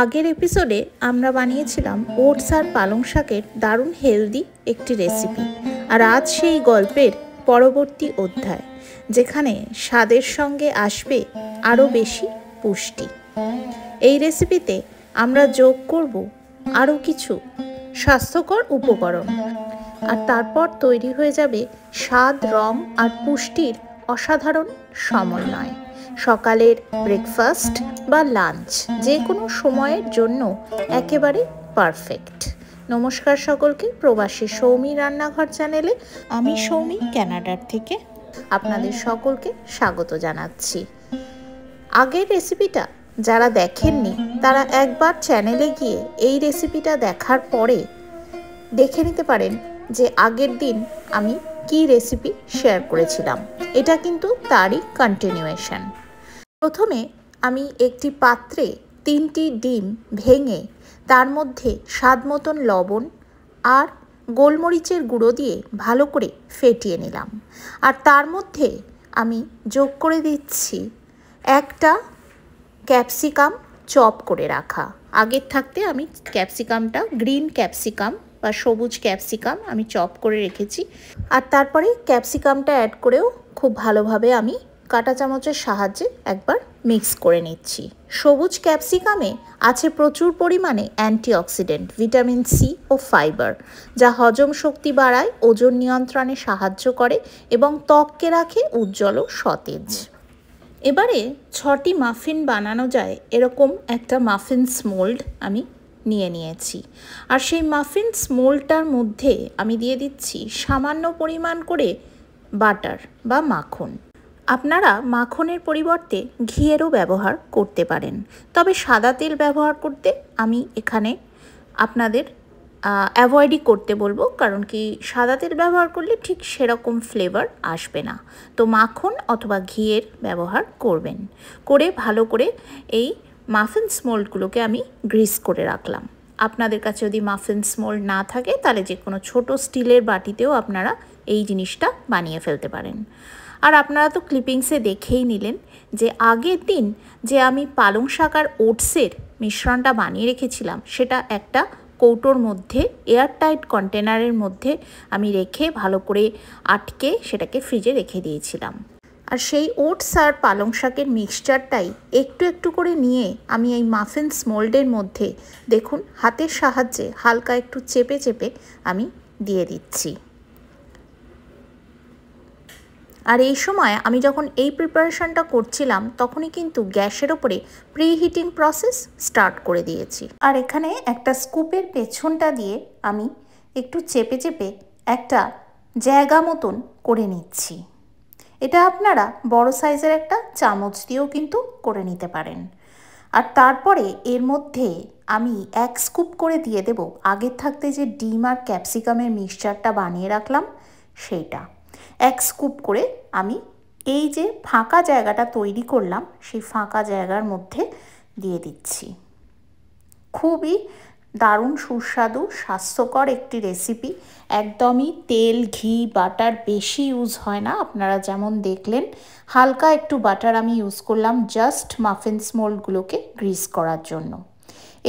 আগের এপিসোডে আমরা বানিয়েছিলাম ওটস আর পালং শাকের দারুণ হেলদি একটি রেসিপি। আর আজ সেই গল্পের পরবর্তী অধ্যায়, যেখানে স্বাদের সঙ্গে আসবে আরও বেশি পুষ্টি। এই রেসিপিতে আমরা যোগ করব আরও কিছু স্বাস্থ্যকর উপকরণ, আর তারপর তৈরি হয়ে যাবে স্বাদ, রং আর পুষ্টির অসাধারণ সমন্বয়। সকালের ব্রেকফাস্ট বা লাঞ্চ যে কোনো সময়ের জন্য একেবারে পারফেক্ট। নমস্কার সকলকে, প্রবাসী সৌমি রান্নাঘর চ্যানেলে আমি সৌমি কানাডার থেকে আপনাদের সকলকে স্বাগত জানাচ্ছি। আগের রেসিপিটা যারা দেখেননি তারা একবার চ্যানেলে গিয়ে এই রেসিপিটা দেখার পরে দেখে নিতে পারেন যে আগের দিন আমি কি রেসিপি শেয়ার করেছিলাম। এটা কিন্তু তারই কন্টিনিউয়েশন। প্রথমে আমি একটি পাত্রে 3টি ডিম ভেঙে তার মধ্যে স্বাদ মতন লবণ আর গোলমরিচের গুঁড়ো দিয়ে ভালো করে ফেটিয়ে নিলাম। আর তার মধ্যে আমি যোগ করে দিচ্ছি একটা ক্যাপসিকাম চপ করে রাখা। আগের থাকতে আমি ক্যাপসিকামটা গ্রিন ক্যাপসিকাম বা সবুজ ক্যাপসিকাম আমি চপ করে রেখেছি। আর তারপরে ক্যাপসিকামটা অ্যাড করেও খুব ভালোভাবে আমি কাঁটা চামচের সাহায্যে একবার মিক্স করে নিচ্ছি। সবুজ ক্যাপসিকামে আছে প্রচুর পরিমাণে অ্যান্টিঅক্সিডেন্ট, ভিটামিন সি ও ফাইবার, যা হজম শক্তি বাড়ায়, ওজন নিয়ন্ত্রণে সাহায্য করে এবং ত্বককে রাখে উজ্জ্বল ও সতেজ। এবারে 6টি মাফিন বানানো যায় এরকম একটা মাফিনস মোল্ড আমি নিয়ে নিয়েছি। আর সেই মাফিনস মোল্ডটার মধ্যে আমি দিয়ে দিচ্ছি সামান্য পরিমাণ করে বাটার বা মাখন। আপনারা মাখনের পরিবর্তে ঘিয়েরও ব্যবহার করতে পারেন, তবে সাদা তেল ব্যবহার করতে আমি এখানে আপনাদের অ্যাভয়েডই করতে বলবো, কারণ কি সাদা তেল ব্যবহার করলে ঠিক সেরকম ফ্লেভার আসবে না। তো মাখন অথবা ঘিয়ের ব্যবহার করবেন। করে ভালো করে এই মাফিনস মোল্ডগুলোকে আমি গ্রিস করে রাখলাম। আপনাদের কাছে যদি মাফিনস মোল্ড না থাকে তাহলে যে কোনো ছোট স্টিলের বাটিতেও আপনারা এই জিনিসটা বানিয়ে ফেলতে পারেন। আর আপনারা তো ক্লিপিংসে দেখেই নিলেন যে আগের দিন যে আমি পালং শাক আর ওটসের মিশ্রণটা বানিয়ে রেখেছিলাম, সেটা একটা কৌটোর মধ্যে এয়ারটাইট কন্টেনারের মধ্যে আমি রেখে ভালো করে আটকে সেটাকে ফ্রিজে রেখে দিয়েছিলাম। আর সেই ওটস আর পালং শাকের মিক্সচারটাই একটু একটু করে নিয়ে আমি এই মাফিনস মোল্ডের মধ্যে দেখুন হাতের সাহায্যে হালকা একটু চেপে চেপে আমি দিয়ে দিচ্ছি। আর এই সময় আমি যখন এই প্রিপারেশনটা করছিলাম তখনই কিন্তু গ্যাসের ওপরে প্রি হিটিং প্রসেস স্টার্ট করে দিয়েছি। আর এখানে একটা স্কুপের পেছনটা দিয়ে আমি একটু চেপে চেপে একটা জায়গা মতন করে নিচ্ছি। এটা আপনারা বড় সাইজের একটা চামচ দিয়েও কিন্তু করে নিতে পারেন। আর তারপরে এর মধ্যে আমি 1 স্কুপ করে দিয়ে দেব আগের থাকতে যে ডিম আর ক্যাপসিকামের মিক্সচারটা বানিয়ে রাখলাম সেইটা। 1 স্কুপ করে আমি এই যে ফাঁকা জায়গাটা তৈরি করলাম সেই ফাঁকা জায়গার মধ্যে দিয়ে দিচ্ছি। খুবই দারুণ সুস্বাদু স্বাস্থ্যকর একটি রেসিপি। একদমই তেল, ঘি, বাটার বেশি ইউজ হয় না। আপনারা যেমন দেখলেন হালকা একটু বাটার আমি ইউজ করলাম জাস্ট মাফিনস মোল্ডগুলোকে গ্রিস করার জন্য।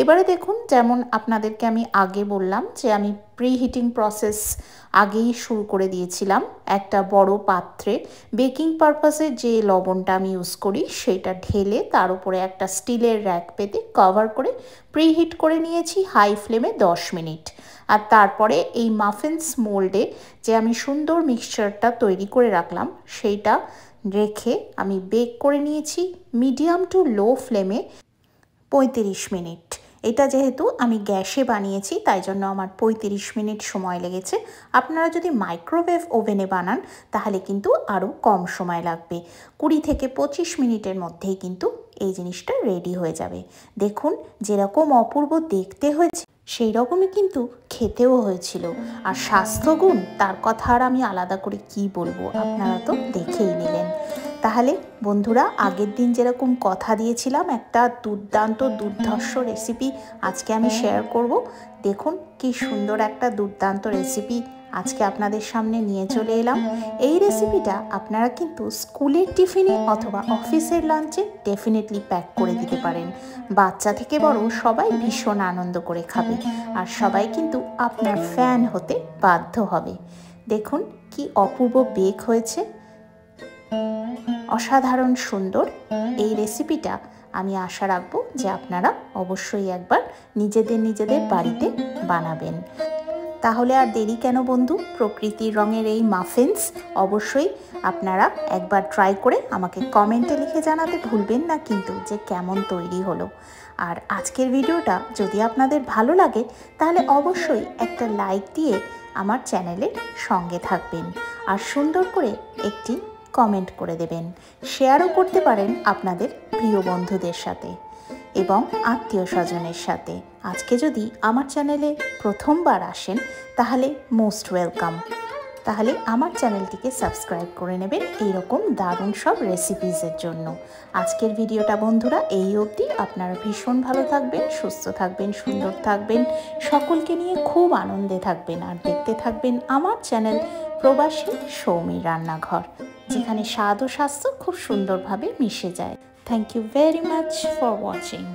এবারে দেখুন, যেমন আপনাদেরকে আমি আগে বললাম যে আমি প্রি হিটিং প্রসেস আগেই শুরু করে দিয়েছিলাম। একটা বড় পাত্রে বেকিং পারপাসে যে লবণটা আমি ইউজ করি সেটা ঢেলে তার উপরে একটা স্টিলের র্যাক পেতে কভার করে প্রি হিট করে নিয়েছি হাই ফ্লেমে 10 মিনিট। আর তারপরে এই মাফিনস মোল্ডে যে আমি সুন্দর মিক্সচারটা তৈরি করে রাখলাম সেইটা রেখে আমি বেক করে নিয়েছি মিডিয়াম টু লো ফ্লেমে 35 মিনিট। এটা যেহেতু আমি গ্যাসে বানিয়েছি তাই জন্য আমার 35 মিনিট সময় লেগেছে। আপনারা যদি মাইক্রোওয়েভ ওভেনে বানান তাহলে কিন্তু আরও কম সময় লাগবে। 20 থেকে 25 মিনিটের মধ্যেই কিন্তু এই জিনিসটা রেডি হয়ে যাবে। দেখুন যেরকম অপূর্ব দেখতে হয়েছে সেই রকমই কিন্তু খেতেও হয়েছিল। আর স্বাস্থ্যগুণ তার কথা আর আমি আলাদা করে কি বলবো, আপনারা তো দেখেই নিলেন। তাহলে বন্ধুরা, আগের দিন যেরকম কথা দিয়েছিলাম একটা দুর্ধর্ষ রেসিপি আজকে আমি শেয়ার করব। দেখুন কি সুন্দর একটা দুর্দান্ত রেসিপি আজকে আপনাদের সামনে নিয়ে চলে এলাম। এই রেসিপিটা আপনারা কিন্তু স্কুলের টিফিনে অথবা অফিসের লাঞ্চে ডেফিনেটলি প্যাক করে দিতে পারেন। বাচ্চা থেকে বড় সবাই ভীষণ আনন্দ করে খাবে, আর সবাই কিন্তু আপনার ফ্যান হতে বাধ্য হবে। দেখুন কি অপূর্ব বেক হয়েছে, অসাধারণ সুন্দর এই রেসিপিটা। আমি আশা রাখবো যে আপনারা অবশ্যই একবার নিজেদের বাড়িতে বানাবেন। তাহলে আর দেরি কেন বন্ধু, প্রকৃতির রঙের এই মাফিনস অবশ্যই আপনারা একবার ট্রাই করে আমাকে কমেন্টে লিখে জানাতে ভুলবেন না কিন্তু যে কেমন তৈরি হলো। আর আজকের ভিডিওটা যদি আপনাদের ভালো লাগে তাহলে অবশ্যই একটা লাইক দিয়ে আমার চ্যানেলের সঙ্গে থাকবেন, আর সুন্দর করে একটি কমেন্ট করে দেবেন। শেয়ারও করতে পারেন আপনাদের প্রিয় বন্ধুদের সাথে এবং আত্মীয় স্বজনের সাথে। আজকে যদি আমার চ্যানেলে প্রথমবার আসেন তাহলে মোস্ট ওয়েলকাম। তাহলে আমার চ্যানেলটিকে সাবস্ক্রাইব করে নেবেন এইরকম দারুণ সব রেসিপিসের জন্য। আজকের ভিডিওটা বন্ধুরা এই অবধি। আপনারা ভীষণ ভালো থাকবেন, সুস্থ থাকবেন, সুন্দর থাকবেন, সকলকে নিয়ে খুব আনন্দে থাকবেন, আর দেখতে থাকবেন আমার চ্যানেল প্রবাসী সৌমির রান্নাঘর, যেখানে স্বাদ ও স্বাস্থ্য খুব সুন্দরভাবে মিশে যায়। Thank you very much for watching.